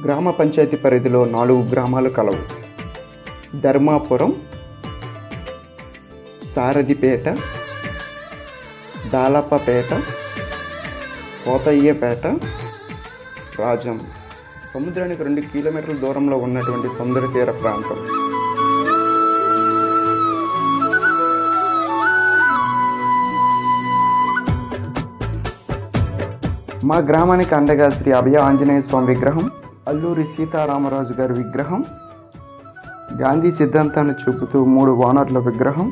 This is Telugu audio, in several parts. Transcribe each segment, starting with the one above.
గ్రామ పంచాయతీ పరిధిలో 4 గ్రామాలు కలవు. ధర్మాపురం, సారథిపేట, దాలపపేట, కోతయ్యపేట, రాజం. సముద్రానికి 2 కిలోమీటర్ల దూరంలో ఉన్నటువంటి సముద్ర తీర ప్రాంతం. మా గ్రామానికి అండగా శ్రీ అభయ ఆంజనేయ స్వామి విగ్రహం, అల్లూరి సీతారామరాజు గారి విగ్రహం, గాంధీ సిద్ధాంతాన్ని చూపుతూ 3 వానర్ల విగ్రహం,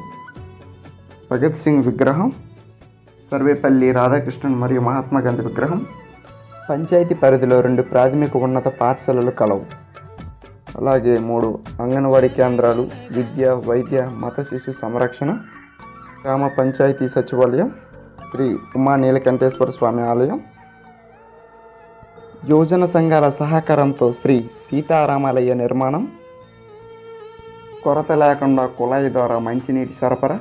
భగత్ సింగ్ విగ్రహం, సర్వేపల్లి రాధాకృష్ణన్ మరియు మహాత్మా గాంధీ విగ్రహం. పంచాయతీ పరిధిలో 2 ప్రాథమిక ఉన్నత పాఠశాలలు కలవు. అలాగే 3 అంగన్వాడీ కేంద్రాలు, విద్య, వైద్య, మత శిశు సంరక్షణ, గ్రామ పంచాయతీ సచివాలయం, శ్రీ ఉమా నీలకంఠేశ్వర స్వామి ఆలయం, యోజన సంఘాల సహకారంతో శ్రీ సీతారామాలయ నిర్మాణం, కొరత లేకుండా కుళాయి ద్వారా మంచినీటి సరఫరా,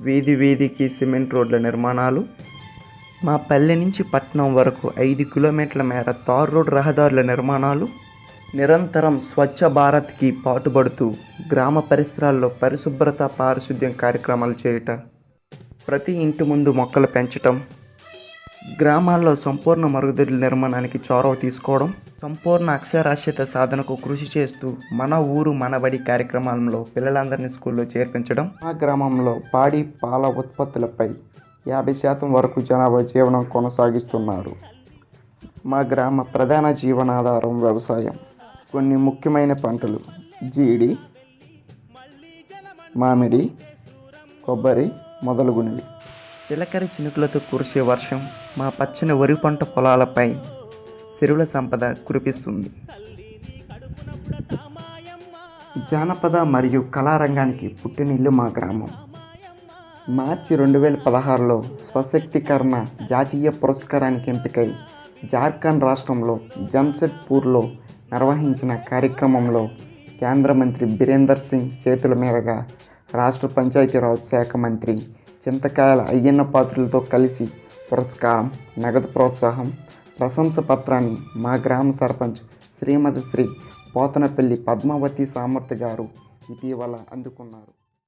వీధికి సిమెంట్ రోడ్ల నిర్మాణాలు. మా పల్లె నుంచి పట్టణం వరకు 5 కిలోమీటర్ల మేర తార్ రోడ్ రహదారుల నిర్మాణాలు. నిరంతరం స్వచ్ఛ భారత్కి పాటుపడుతూ గ్రామ పరిసరాల్లో పరిశుభ్రత, పారిశుద్ధ్యం కార్యక్రమాలు చేయుట, ప్రతి ఇంటి ముందు మొక్కలు పెంచటం, గ్రామాల్లో సంపూర్ణ మరుగుదొడ్ల నిర్మాణానికి చొరవ తీసుకోవడం, సంపూర్ణ అక్షరాస్యత సాధనకు కృషి చేస్తూ మన ఊరు మనబడి కార్యక్రమంలో పిల్లలందరినీ స్కూల్లో చేర్పించడం. మా గ్రామంలో పాడి, పాల ఉత్పత్తులపై 50% వరకు జనాభా జీవనం కొనసాగిస్తున్నారు. మా గ్రామ ప్రధాన జీవనాధారం వ్యవసాయం. కొన్ని ముఖ్యమైన పంటలు: జీడి, మామిడి, కొబ్బరి మొదలుగునవి. చిలకరి చినుకులతో కురిసే వర్షం మా పచ్చని వరి పంట పొలాలపై సిరుల సంపద కురిపిస్తుంది. జానపద మరియు కళారంగానికి పుట్టినిల్లు మా గ్రామం. మార్చి 2016లో స్వశక్తీకరణ జాతీయ పురస్కారానికి ఎంపికై జార్ఖండ్ రాష్ట్రంలో జంషెడ్పూర్లో నిర్వహించిన కార్యక్రమంలో కేంద్ర మంత్రి బీరేందర్ సింగ్ చేతుల మీదుగా రాష్ట్ర పంచాయతీరాజ్ శాఖ మంత్రి చింతకాయల అయ్యన్న పాత్రులతో కలిసి పురస్కారం, నగదు ప్రోత్సాహం, ప్రశంస పత్రాన్ని మా గ్రామ సర్పంచ్ శ్రీమతి శ్రీ పోతనపల్లి పద్మావతి సామర్థ్య గారు ఇటీవల అందుకున్నారు.